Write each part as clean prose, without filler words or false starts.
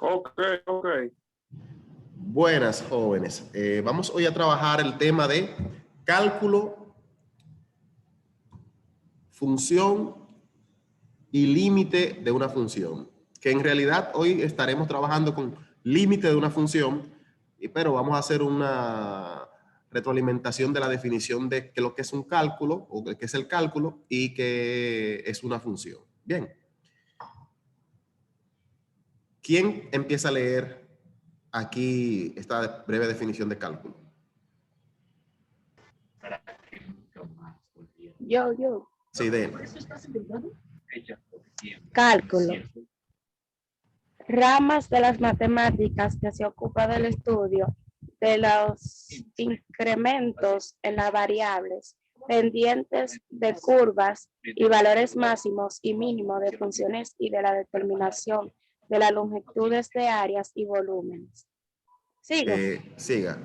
Ok, ok. Buenas, jóvenes. Vamos hoy a trabajar el tema de cálculo, función y límite de una función. Que en realidad hoy estaremos trabajando con límite de una función, pero vamos a hacer una retroalimentación de la definición de lo que es un cálculo, o qué es el cálculo, y qué es una función. Bien. ¿Quién empieza a leer aquí esta breve definición de cálculo? Yo. Sí, de Cálculo. Ramas de las matemáticas que se ocupa del estudio de los incrementos en las variables, pendientes de curvas y valores máximos y mínimos de funciones y de la determinación de las longitudes de áreas y volúmenes. ¿Sigue? Siga.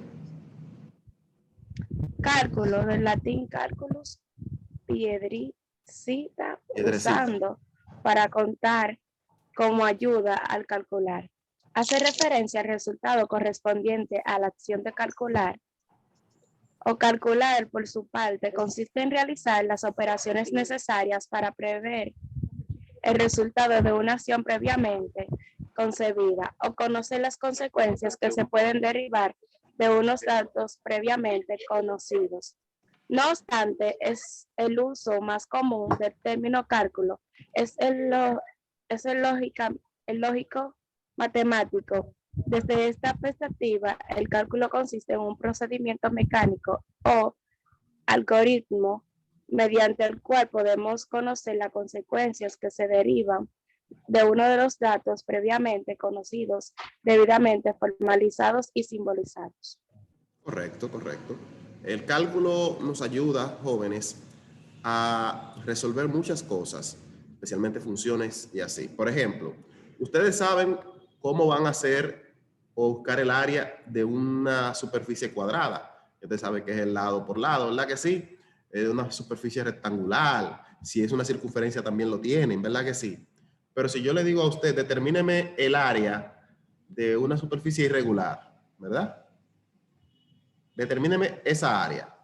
Cálculo, del latín cálculos, piedrecita, usando para contar como ayuda al calcular. Hace referencia al resultado correspondiente a la acción de calcular o calcular por su parte consiste en realizar las operaciones necesarias para prever el resultado de una acción previamente concebida o conocer las consecuencias que se pueden derivar de unos datos previamente conocidos. No obstante, es el uso más común del término cálculo, es el lógico matemático. Desde esta perspectiva, el cálculo consiste en un procedimiento mecánico o algoritmo mediante el cual podemos conocer las consecuencias que se derivan de uno de los datos previamente conocidos, debidamente formalizados y simbolizados. Correcto, correcto. El cálculo nos ayuda, jóvenes, a resolver muchas cosas, especialmente funciones y así. Por ejemplo, ustedes saben cómo van a hacer o buscar el área de una superficie cuadrada. Ustedes saben que es el lado por lado, ¿verdad que sí? Una superficie rectangular. Si es una circunferencia también lo tienen, ¿verdad que sí? Pero si yo le digo a usted, determíneme el área de una superficie irregular, ¿verdad? Determíneme esa área.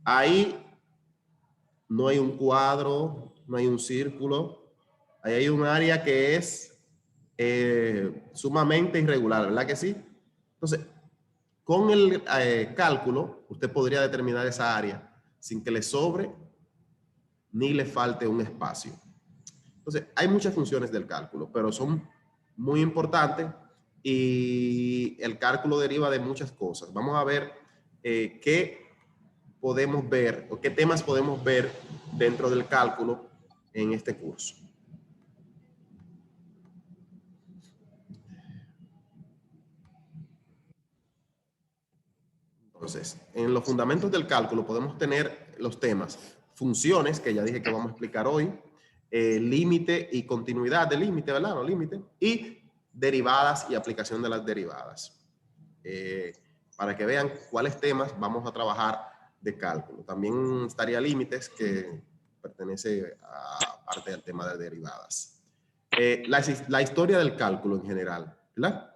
Ahí no hay un cuadro, no hay un círculo. Ahí hay un área que es sumamente irregular, ¿verdad que sí? Entonces, con el cálculo, usted podría determinar esa área sin que le sobre ni le falte un espacio. Entonces, hay muchas funciones del cálculo, pero son muy importantes y el cálculo deriva de muchas cosas. Vamos a ver qué podemos ver o qué temas podemos ver dentro del cálculo en este curso. Entonces, en los fundamentos del cálculo podemos tener los temas funciones, que ya dije que vamos a explicar hoy, límite y continuidad de límite, ¿verdad? No límite, y derivadas y aplicación de las derivadas. Para que vean cuáles temas vamos a trabajar de cálculo. También estaría límites, que pertenece a parte del tema de derivadas. La historia del cálculo en general, ¿verdad?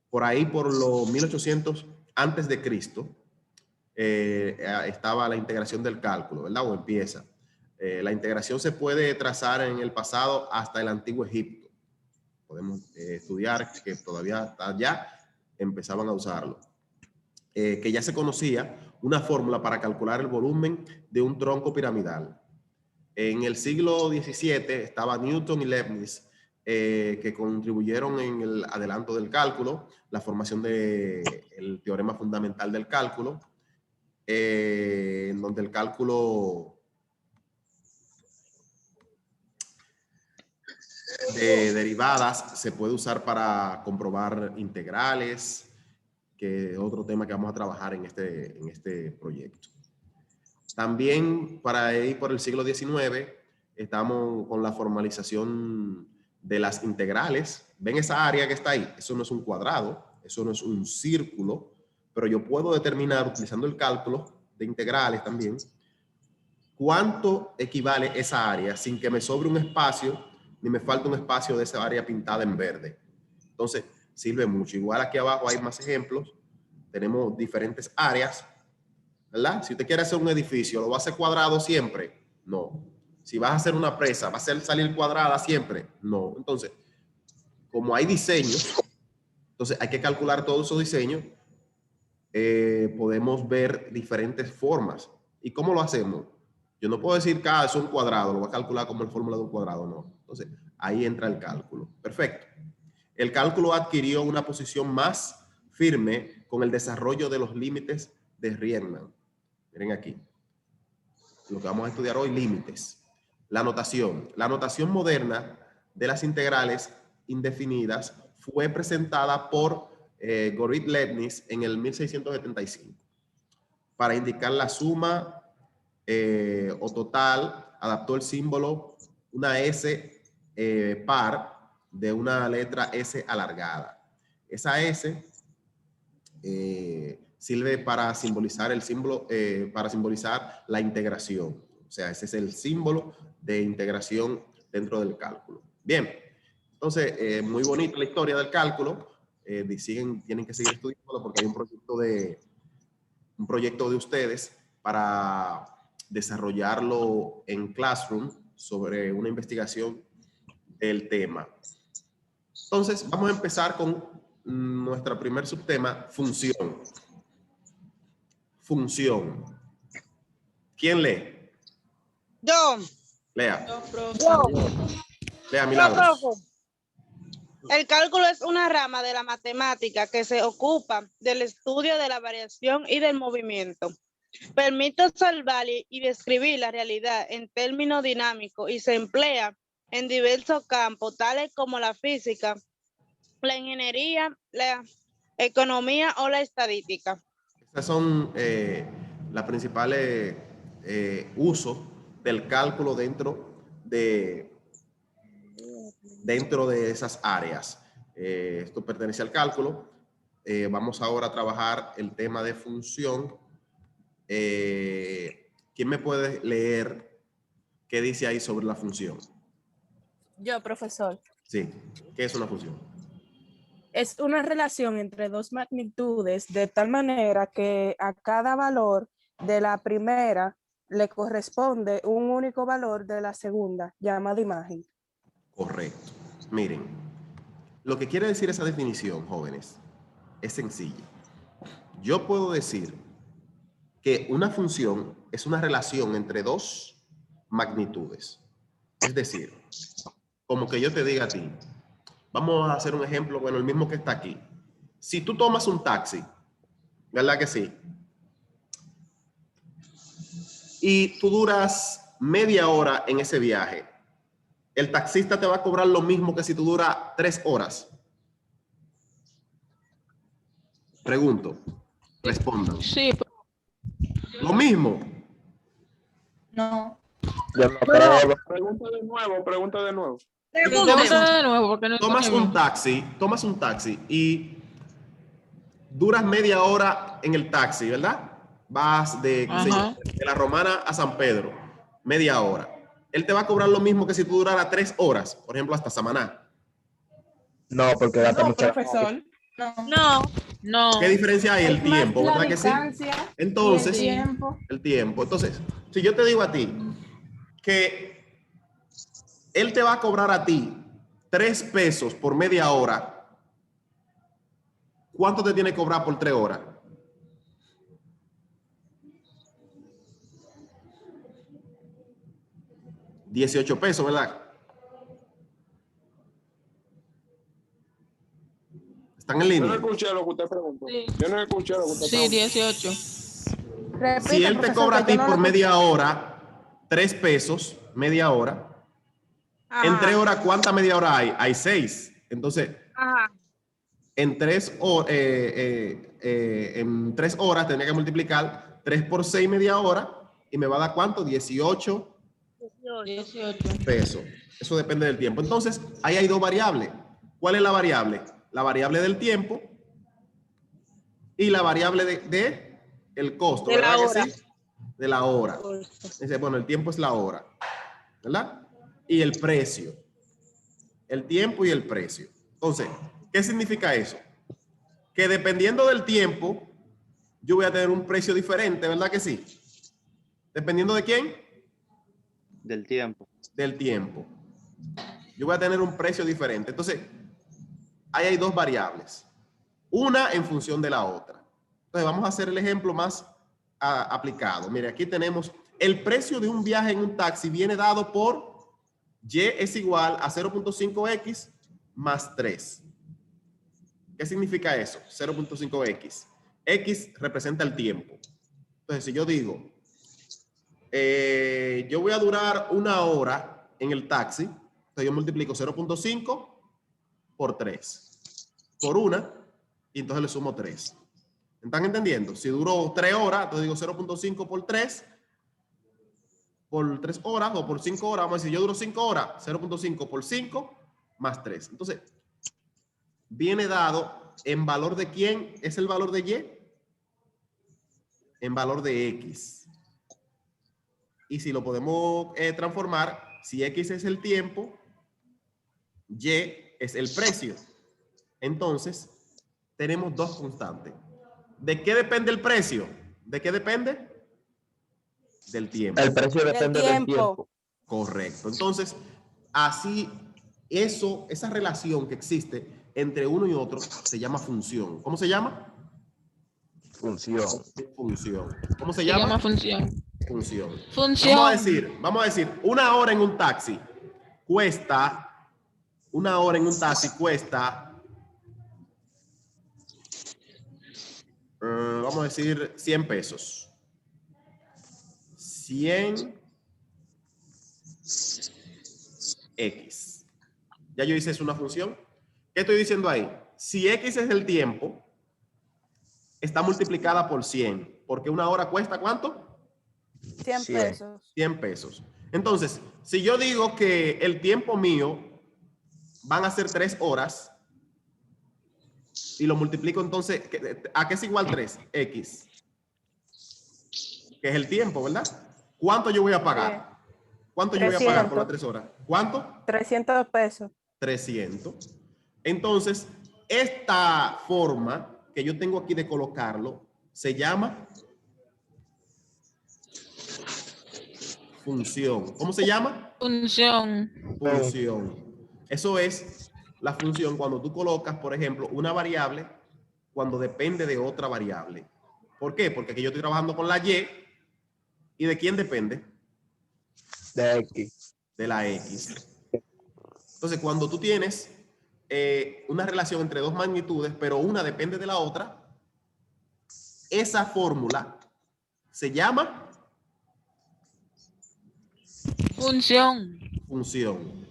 Por ahí, por los 1800 antes de Cristo, estaba la integración del cálculo, ¿verdad? O empieza. La integración se puede trazar en el pasado hasta el antiguo Egipto. Podemos estudiar que todavía ya empezaban a usarlo. Que ya se conocía una fórmula para calcular el volumen de un tronco piramidal. En el siglo XVII estaba Newton y Leibniz, que contribuyeron en el adelanto del cálculo, la formación del teorema fundamental del cálculo, en donde el cálculo de derivadas se puede usar para comprobar integrales, que es otro tema que vamos a trabajar en este proyecto. También para ir por el siglo XIX estamos con la formalización de las integrales. ¿Ven esa área que está ahí? Eso no es un cuadrado, eso no es un círculo, pero yo puedo determinar, utilizando el cálculo de integrales también, cuánto equivale esa área sin que me sobre un espacio ni me falte un espacio de esa área pintada en verde. Entonces, sirve mucho. Igual aquí abajo hay más ejemplos. Tenemos diferentes áreas, ¿verdad? Si usted quiere hacer un edificio, ¿lo va a hacer cuadrado siempre? No. Si vas a hacer una presa, ¿va a salir cuadrada siempre? No. Entonces, como hay diseños, entonces hay que calcular todos esos diseños. Podemos ver diferentes formas. ¿Y cómo lo hacemos? Yo no puedo decir que es un cuadrado, lo voy a calcular como la fórmula de un cuadrado, no. Entonces, ahí entra el cálculo. Perfecto. El cálculo adquirió una posición más firme con el desarrollo de los límites de Riemann. Miren aquí. Lo que vamos a estudiar hoy, límites. La notación. La notación moderna de las integrales indefinidas fue presentada por Gottlieb Leibniz en el 1675 para indicar la suma o total. Adaptó el símbolo una S par de una letra S alargada. Esa S sirve para simbolizar el símbolo, para simbolizar la integración. O sea, ese es el símbolo de integración dentro del cálculo. Bien, entonces, muy bonita la historia del cálculo. Tienen que seguir estudiando porque hay un proyecto de ustedes para desarrollarlo en Classroom sobre una investigación del tema. Entonces, vamos a empezar con nuestro primer subtema, función. Función. ¿Quién lee? Yo. Lea. Yo. Lea, Milagros. El cálculo es una rama de la matemática que se ocupa del estudio de la variación y del movimiento. Permite observar y describir la realidad en términos dinámicos y se emplea en diversos campos, tales como la física, la ingeniería, la economía o la estadística. Estos son los principales usos del cálculo dentro de esas áreas. Esto pertenece al cálculo. Vamos ahora a trabajar el tema de función. ¿Quién me puede leer qué dice ahí sobre la función? Yo, profesor. Sí. ¿Qué es una función? Es una relación entre dos magnitudes de tal manera que a cada valor de la primera le corresponde un único valor de la segunda, llamado imagen. Correcto. Miren, lo que quiere decir esa definición, jóvenes, es sencilla. Yo puedo decir que una función es una relación entre dos magnitudes. Es decir, como que yo te diga a ti, vamos a hacer un ejemplo, bueno, el mismo que está aquí. Si tú tomas un taxi, ¿verdad que sí? Y tú duras media hora en ese viaje, el taxista te va a cobrar lo mismo que si tú duras 3 horas. Pregunto, respondan. Sí. ¿Lo mismo? No. Pregunta de nuevo. Pregunta de nuevo porque no Tomas un taxi y duras media hora en el taxi, ¿verdad? Vas de la Romana a San Pedro, media hora. Él te va a cobrar lo mismo que si tú durara 3 horas, por ejemplo, hasta Samaná. No, porque gasta mucha. Profesor. No. ¿Qué diferencia hay? El tiempo, ¿verdad que sí? Entonces, el tiempo. Entonces, si yo te digo a ti que él te va a cobrar a ti 3 pesos por media hora, ¿cuánto te tiene que cobrar por 3 horas? $18, ¿verdad? ¿Están en línea? Yo no escuché lo que usted preguntó. Sí. Yo no escuché lo que usted Sí, preguntó. 18. Si él te cobra a ti por media hora, 3 pesos, media hora, en 3 horas, ¿cuánta media hora hay? Hay 6. Entonces, en 3 horas tendría que multiplicar 3 por 6 media hora y me va a dar ¿cuánto? 18 pesos. Eso depende del tiempo. Entonces, ahí hay 2 variables. ¿Cuál es la variable? La variable del tiempo y la variable de el costo. De la hora. Sí? De la hora. Dice, bueno, el tiempo es la hora, ¿verdad? Y el precio. El tiempo y el precio. Entonces, ¿Qué significa eso? Que dependiendo del tiempo, yo voy a tener un precio diferente, ¿verdad que sí? ¿Dependiendo de quién? Del tiempo. Del tiempo. Yo voy a tener un precio diferente. Entonces, ahí hay dos variables. Una en función de la otra. Entonces, vamos a hacer el ejemplo más aplicado. Mire, aquí tenemos el precio de un viaje en un taxi viene dado por Y es igual a 0.5x más 3. ¿Qué significa eso? 0.5x. X representa el tiempo. Entonces, si yo digo, yo voy a durar 1 hora en el taxi, entonces yo multiplico 0.5 por 3. Por 1, y entonces le sumo 3. ¿Están entendiendo? Si duró 3 horas, entonces digo 0.5 por 3. Por 3 horas o por 5 horas, vamos a decir, yo duro 5 horas, 0.5 por 5 más 3. Entonces, viene dado en valor de quién es el valor de Y, en valor de X. Y si lo podemos transformar, si X es el tiempo, Y es el precio. Entonces, tenemos dos constantes. ¿De qué depende el precio? ¿De qué depende? Del tiempo. El precio depende del tiempo. Correcto. Entonces, así, esa relación que existe entre uno y otro se llama función. ¿Cómo se llama? Función. Función. ¿Cómo se llama? Se llama función. Función. Función. Vamos a decir, 1 hora en un taxi cuesta, 1 hora en un taxi cuesta, vamos a decir 100 pesos. 100 X. Ya yo hice es una función. ¿Qué estoy diciendo ahí? Si X es el tiempo, está multiplicada por 100. Porque 1 hora cuesta ¿cuánto? 100 pesos. 100 pesos. Entonces, si yo digo que el tiempo mío van a ser 3 horas y lo multiplico entonces, ¿a qué es igual 3? X. Que es el tiempo, ¿verdad? ¿Cuánto yo voy a pagar? ¿Cuánto yo voy a pagar por las 3 horas? ¿Cuánto? 300 pesos. 300. Entonces, esta forma que yo tengo aquí de colocarlo se llama función. ¿Cómo se llama? Función. Función. Eso es la función cuando tú colocas, por ejemplo, una variable cuando depende de otra variable. ¿Por qué? Porque aquí yo estoy trabajando con la Y. ¿Y de quién depende? De X. De la X. Entonces, cuando tú tienes una relación entre dos magnitudes, pero una depende de la otra, esa fórmula se llama Función. función.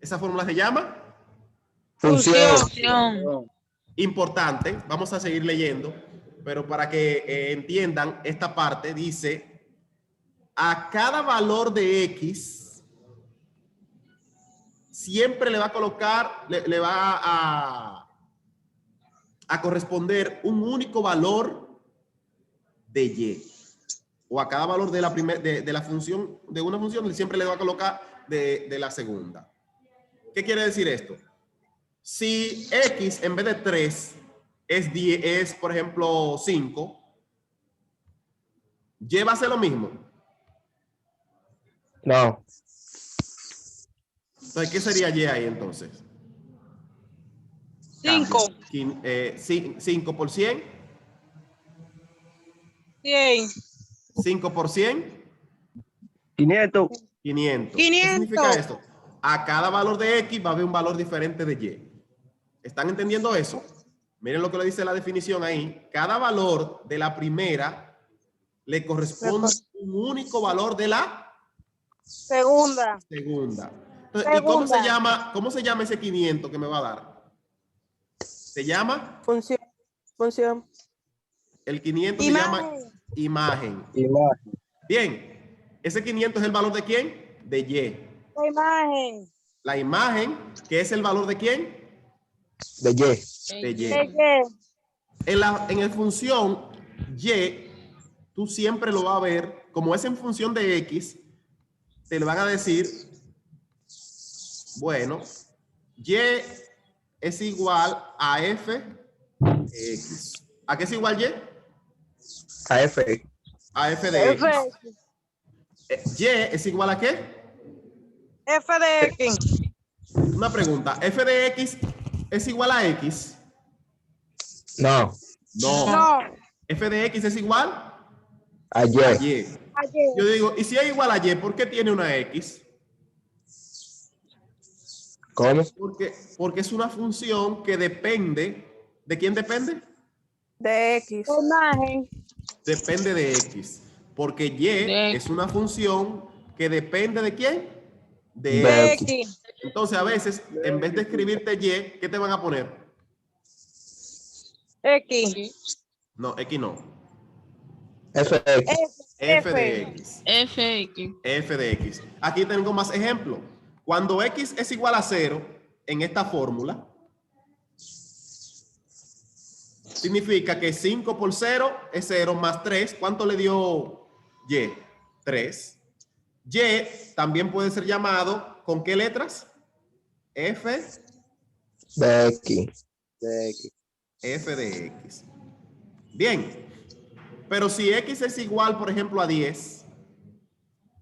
Esa fórmula se llama Función. Función. importante. Vamos a seguir leyendo, pero para que entiendan esta parte, dice: a cada valor de X siempre le va a colocar, le va a corresponder un único valor de Y. O a cada valor de la función, de una función, siempre le va a colocar de la segunda. ¿Qué quiere decir esto? Si X en vez de 3 es, por ejemplo, 5, ¿Y va a ser lo mismo? No. Entonces, ¿qué sería Y ahí entonces? 5. 5 por 100. 100. 5 por 100. 500. 500. 500. ¿Qué significa esto? A cada valor de X va a haber un valor diferente de Y. ¿Están entendiendo eso? Miren lo que le dice la definición ahí. Cada valor de la primera le corresponde un único valor de la Segunda. segunda. Entonces, ¿y cómo se llama ese 500 que me va a dar? Se llama Función. Función. el 500 se llama imagen. Imagen. Bien, ese 500 es el valor de quién? De Y. La imagen. La imagen, que es el valor de quién? De Y. De Y. De Y. En el función Y, tú siempre lo vas a ver, como es en función de X, te le van a decir, bueno, Y es igual a f de x. ¿A qué es igual y? A F. A f de x. F, Y es igual a qué? F de X. Una pregunta. ¿F de x es igual a x? No. No. No. ¿F de x es igual A Y. a y? Yo digo, ¿y si es igual a y, por qué tiene una x? ¿Cómo? Porque es una función que depende. ¿De quién depende? De X. Imagen. Depende de x. Porque y De es una función que depende de quién? De De x. X. Entonces, a veces, en vez de escribirte y, ¿qué te van a poner? X. No, x no. F de X. F de x. FX. F de x. Aquí tengo más ejemplos. Cuando x es igual a 0 en esta fórmula, significa que 5 por 0 es 0 más 3. ¿Cuánto le dio y? 3. Y también puede ser llamado, ¿con qué letras? F De X. F de x. Bien. Pero si x es igual, por ejemplo, a 10,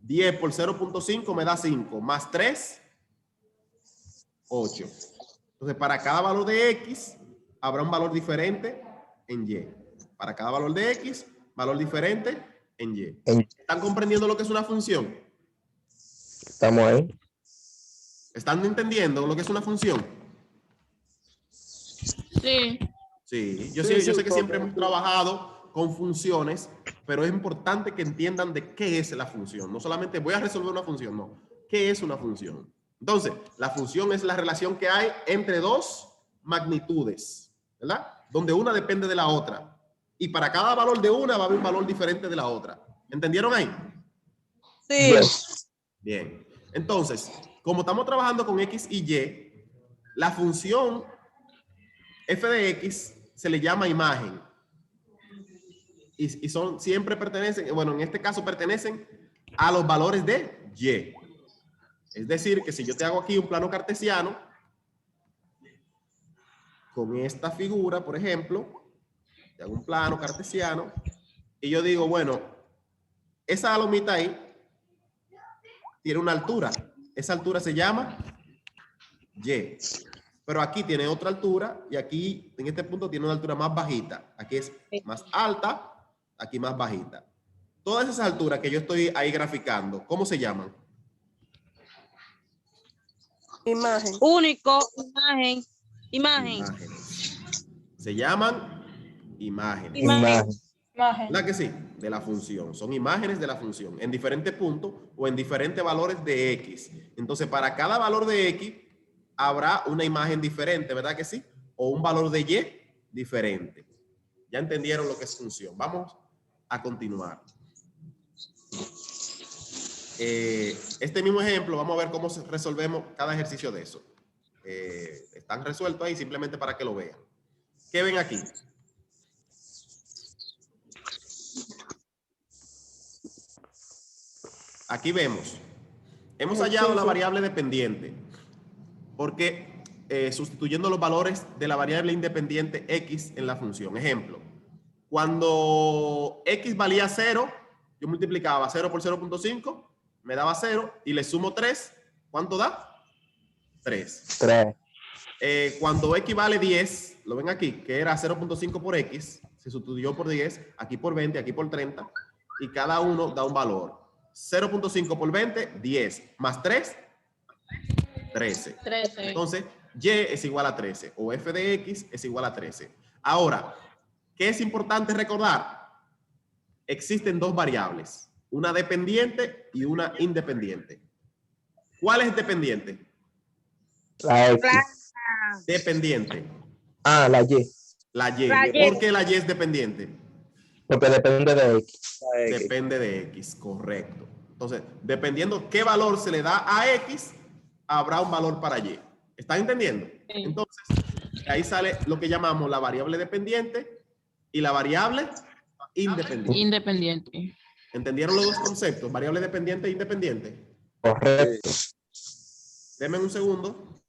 10 por 0.5 me da 5, más 3, 8. Entonces, para cada valor de x, habrá un valor diferente en y. Para cada valor de x, valor diferente en y. ¿Están comprendiendo lo que es una función? Estamos ahí. ¿Están entendiendo lo que es una función? Sí. Sí, yo sé que siempre hemos trabajado con funciones, pero es importante que entiendan de qué es la función. No solamente voy a resolver una función, no. ¿Qué es una función? Entonces, la función es la relación que hay entre dos magnitudes, ¿verdad? Donde una depende de la otra. Y para cada valor de una va a haber un valor diferente de la otra. ¿Entendieron ahí? Sí. Yes. Bien. Entonces, como estamos trabajando con x y y, la función f de x se le llama imagen. Y son, siempre pertenecen, bueno, en este caso pertenecen a los valores de y. Es decir, que si yo te hago aquí un plano cartesiano, con esta figura, por ejemplo, te hago un plano cartesiano, y yo digo, bueno, esa lomita ahí tiene una altura. Esa altura se llama y. Pero aquí tiene otra altura, y aquí, en este punto, tiene una altura más bajita. Aquí es más alta, aquí más bajita. Todas esas alturas que yo estoy ahí graficando, ¿cómo se llaman? Imagen. Único. Imagen. Imagen. Imágenes. Se llaman imágenes. Imagen. Imagen. ¿Verdad que sí? De la función. Son imágenes de la función en diferentes puntos o en diferentes valores de x. Entonces, para cada valor de x habrá una imagen diferente, ¿verdad que sí? O un valor de y diferente. Ya entendieron lo que es función. Vamos a continuar. Este mismo ejemplo, vamos a ver cómo resolvemos cada ejercicio de eso. Están resueltos ahí simplemente para que lo vean. ¿Qué ven aquí? Aquí vemos. Hemos hallado la variable dependiente porque sustituyendo los valores de la variable independiente x en la función. Ejemplo, cuando x valía 0, yo multiplicaba 0 por 0.5, me daba 0 y le sumo 3. ¿Cuánto da? 3. 3. Cuando x vale 10, lo ven aquí, que era 0.5 por x, se sustituyó por 10, aquí por 20, aquí por 30, y cada uno da un valor. 0.5 por 20, 10, más 3, 13. 13. Entonces, y es igual a 13, o f de x es igual a 13. Ahora, ¿qué es importante recordar? Existen dos variables, una dependiente y una independiente. ¿Cuál es dependiente? La X. Dependiente. Ah, la Y. La y. La Y. ¿Por qué la y es dependiente? Porque depende de X. Depende de x, correcto. Entonces, dependiendo qué valor se le da a x, habrá un valor para y. ¿Están entendiendo? Sí. Entonces, ahí sale lo que llamamos la variable dependiente y la variable independiente. Independiente. ¿Entendieron los dos conceptos? Variable dependiente e independiente. Correcto. Denme un segundo.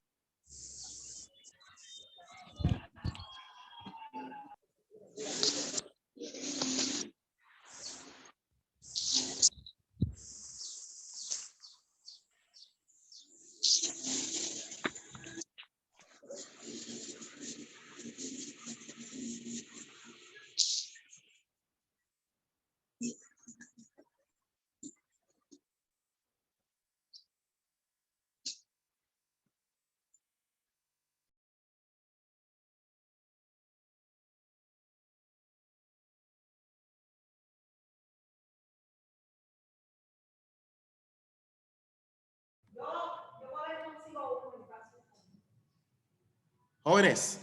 Jóvenes.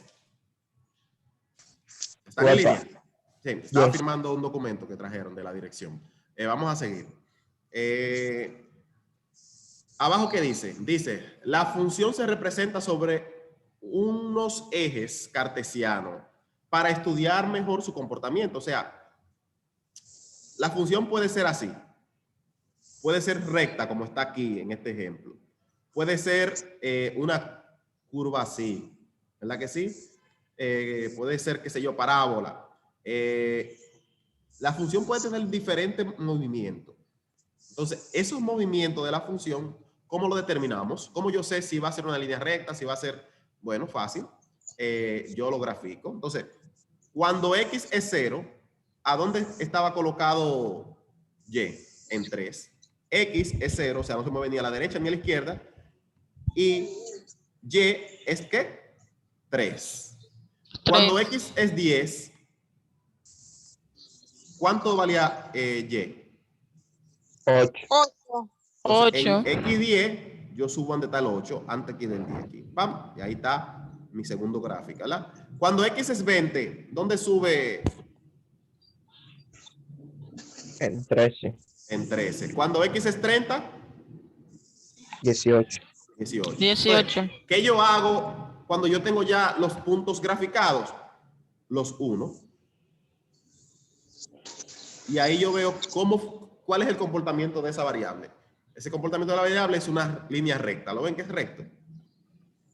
¿Están en Uepa. línea? Sí, estaba Yes. firmando un documento que trajeron de la dirección. Vamos a seguir. Abajo, ¿qué dice? Dice, la función se representa sobre unos ejes cartesianos para estudiar mejor su comportamiento. O sea, la función puede ser así. Puede ser recta, como está aquí en este ejemplo. Puede ser una curva así, ¿verdad que sí? Puede ser, qué sé yo, parábola. La función puede tener diferentes movimientos. Entonces, esos movimientos de la función, ¿cómo lo determinamos? ¿Cómo yo sé si va a ser una línea recta, si va a ser, bueno, fácil? Yo lo grafico. Entonces, cuando x es 0, ¿a dónde estaba colocado y? En 3. X es 0, o sea, no se mueve ni a la derecha ni a la izquierda. Y y es ¿qué? 3. Cuando x es 10, ¿cuánto valía y? 8. 8. En X10, yo subo donde está el 8, antes aquí del 10 aquí. ¡Pam! Y ahí está mi segundo gráfico, ¿verdad? Cuando X es 20, ¿dónde sube? En 13. En 13. Cuando X es 30, 18. 18. 18. Entonces, ¿qué yo hago cuando yo tengo ya los puntos graficados? Los 1. Y ahí yo veo cuál es el comportamiento de esa variable. Ese comportamiento de la variable es una línea recta. ¿Lo ven que es recto?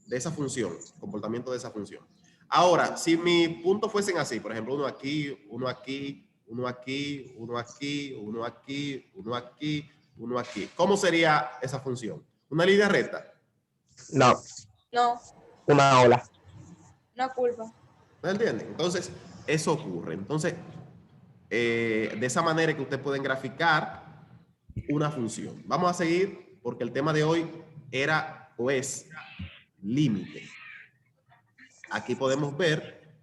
De esa función, comportamiento de esa función. Ahora, si mis puntos fuesen así, por ejemplo, uno aquí, uno aquí, uno aquí, uno aquí, uno aquí, uno aquí, uno aquí. ¿Cómo sería esa función? ¿Una línea recta? No, No, una ola. una curva. ¿Me entienden? Entonces, eso ocurre. Entonces, de esa manera que ustedes pueden graficar una función. Vamos a seguir porque el tema de hoy era o es límite. Aquí podemos ver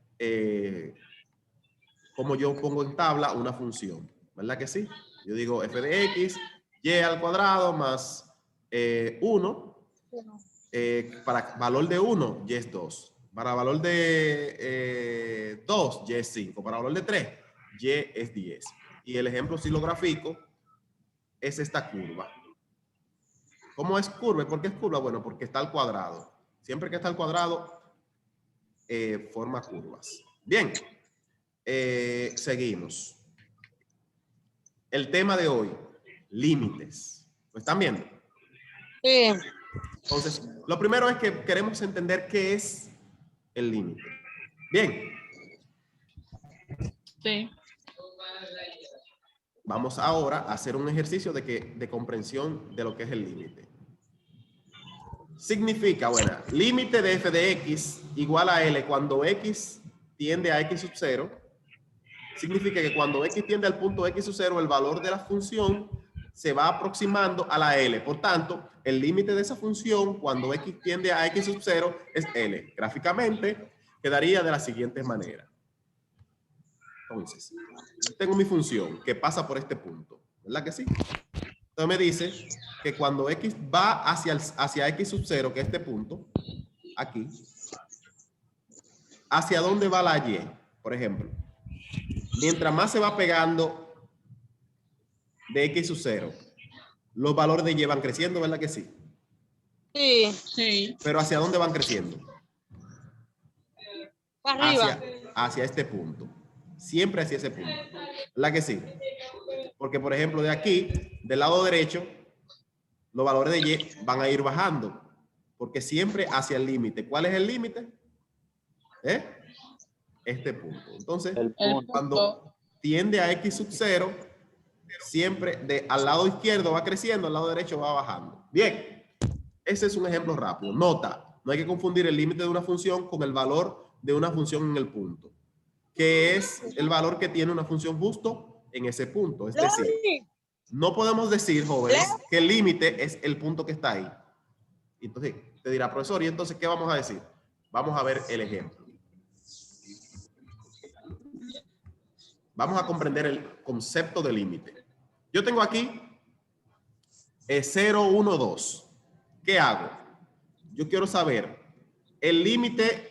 cómo yo pongo en tabla una función, ¿verdad que sí? Yo digo f de x, y al cuadrado más 1, para valor de 1, y es 2. Para valor de 2, y es 5. Para valor de 3, y es 10. Y el ejemplo, si lo grafico, es esta curva. ¿Cómo es curva? ¿Por qué es curva? Bueno, porque está al cuadrado. Siempre que está al cuadrado, forma curvas. Bien, seguimos. El tema de hoy, límites. ¿Lo están viendo? Sí. Entonces, lo primero es que queremos entender qué es el límite. Bien. Sí. Vamos ahora a hacer un ejercicio de comprensión de lo que es el límite. Significa, bueno, límite de f de x igual a L cuando x tiende a x sub 0. Significa que cuando x tiende al punto x sub 0, el valor de la función se va aproximando a la L. Por tanto, el límite de esa función cuando x tiende a x sub 0 es L. Gráficamente, quedaría de la siguiente manera. Entonces, tengo mi función que pasa por este punto, ¿verdad que sí? Entonces me dice que cuando x va hacia x sub 0, que es este punto, aquí, ¿hacia dónde va la y? Por ejemplo, mientras más se va pegando de x sub 0, los valores de y van creciendo, ¿verdad que sí? Sí. Sí. Pero ¿hacia dónde van creciendo? Para arriba. Hacia este punto. Siempre hacia ese punto. ¿Verdad que sí? Porque, por ejemplo, de aquí, del lado derecho, los valores de y van a ir bajando. Porque siempre hacia el límite. ¿Cuál es el límite? Este punto. Entonces, El punto. cuando tiende a x sub 0, siempre al lado izquierdo va creciendo, al lado derecho va bajando. Bien, ese es un ejemplo rápido. Nota, no hay que confundir el límite de una función con el valor de una función en el punto, que es el valor que tiene una función justo en ese punto. Es decir, no podemos decir, jóvenes, que el límite es el punto que está ahí. Entonces, te dirá, profesor, ¿y entonces qué vamos a decir? Vamos a ver el ejemplo. Vamos a comprender el concepto de límite. Yo tengo aquí 0, 1, 2. ¿Qué hago? Yo quiero saber el límite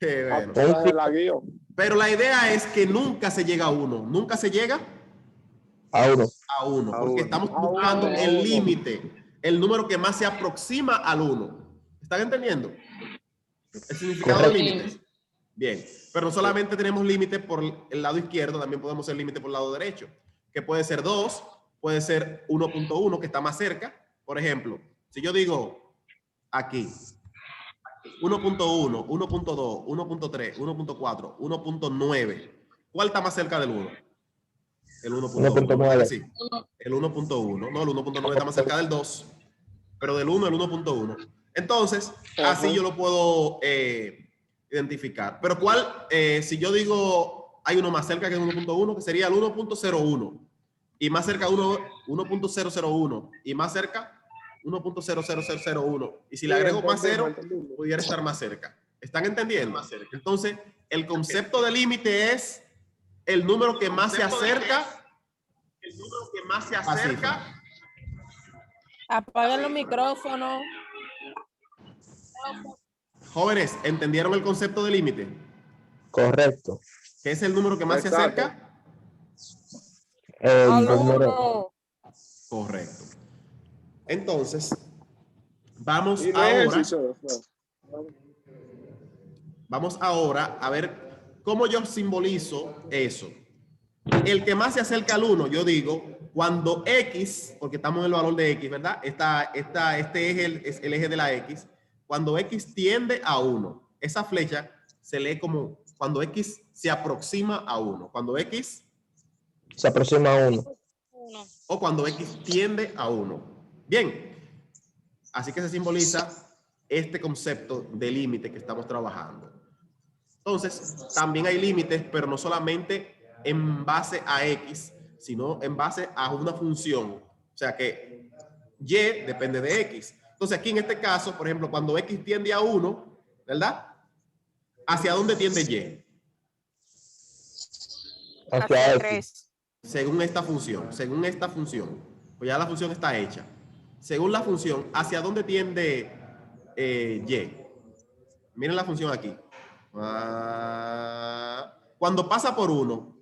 Bueno, Un la guío. pero la idea es que nunca se llega a 1. Nunca se llega a 1. a 1, A porque uno. estamos A buscando uno, a el uno. límite, el número que más se aproxima al 1. ¿Están entendiendo? El significado de Correcto. límites. Bien, pero no solamente tenemos límite por el lado izquierdo, también podemos hacer límite por el lado derecho, que puede ser 2, puede ser 1.1, que está más cerca. Por ejemplo, si yo digo aquí 1.1, 1.2, 1.3, 1.4, 1.9, ¿cuál está más cerca del 1? El 1.1, 1.9. ¿verdad que sí? El 1.1, no, el 1.9 está más cerca del 2, pero del 1 el 1.1. Entonces, así yo lo puedo identificar. Pero ¿cuál? Si yo digo, hay uno más cerca que el 1.1, que sería el 1.01, y más cerca 1.001, y más cerca 1.00001. Y si le agrego más 0, pudiera estar más cerca. ¿Están entendiendo? Entonces, el concepto de límite es el número que más se acerca. El número que más se acerca. Apaguen los micrófonos. Jóvenes, ¿entendieron el concepto de límite? Correcto. ¿Qué es el número que más Exacto. se acerca? El Al número. 1. Correcto. Entonces, vamos Y no ahora. ejercicio. Vamos ahora a ver cómo yo simbolizo eso. El que más se acerca al 1, yo digo, cuando X, porque estamos en el valor de X, ¿verdad? Este eje es el eje de la X. Cuando X tiende a 1, esa flecha se lee como cuando X se aproxima a 1. Cuando X Se aproxima a 1. o cuando X tiende a 1. Bien, así que se simboliza este concepto de límite que estamos trabajando. Entonces, también hay límites, pero no solamente en base a X, sino en base a una función. O sea que Y depende de X. Entonces, aquí en este caso, por ejemplo, cuando X tiende a 1, ¿verdad? ¿Hacia dónde tiende Y? Hacia X. 3. Según esta función, pues ya la función está hecha. Según la función, ¿hacia dónde tiende Y? Miren la función aquí. Cuando pasa por 1,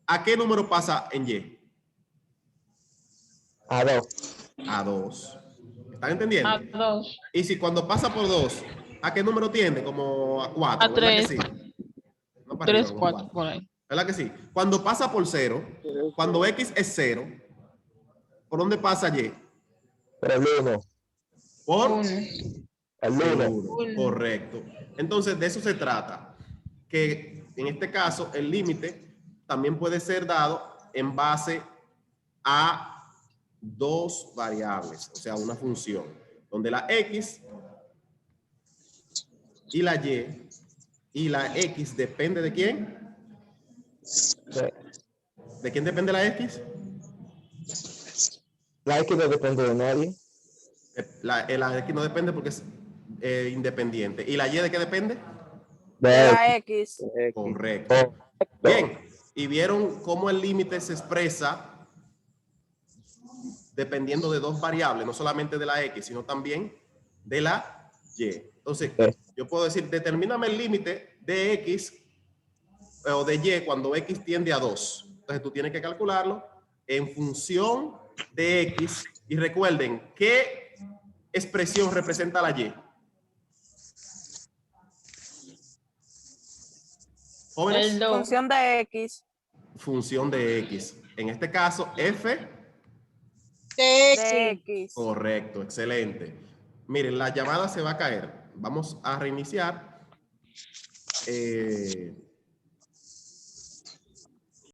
¿A qué número pasa en Y? A 2. A 2. ¿Están entendiendo? A 2. Y si cuando pasa por 2, ¿a qué número tiende? Como a 4, A ¿verdad que 3. sí? No para 3, arriba, como 4, cuatro. por ahí. ¿Verdad que sí? Cuando pasa por 0, cuando X es 0, ¿por dónde pasa Y? Por el 1. Por 1. El el 1. 1. Correcto. Entonces, de eso se trata. Que en este caso, el límite también puede ser dado en base a dos variables, o sea, una función, donde la X y la X depende de quién. ¿De quién depende la X? La X no depende de nadie. La X no depende porque es independiente. ¿Y la Y de qué depende? De De la X. Correcto. Bien, y vieron cómo el límite se expresa dependiendo de dos variables, no solamente de la X, sino también de la Y. Entonces, yo puedo decir, determíname el límite de X o de Y cuando X tiende a 2. Entonces, tú tienes que calcularlo en función de X. Y recuerden, ¿qué expresión representa la Y? Jóvenes. El 2. Función de X. Función de X. En este caso, F. De X. Correcto, excelente. Miren, la llamada se va a caer. Vamos a reiniciar.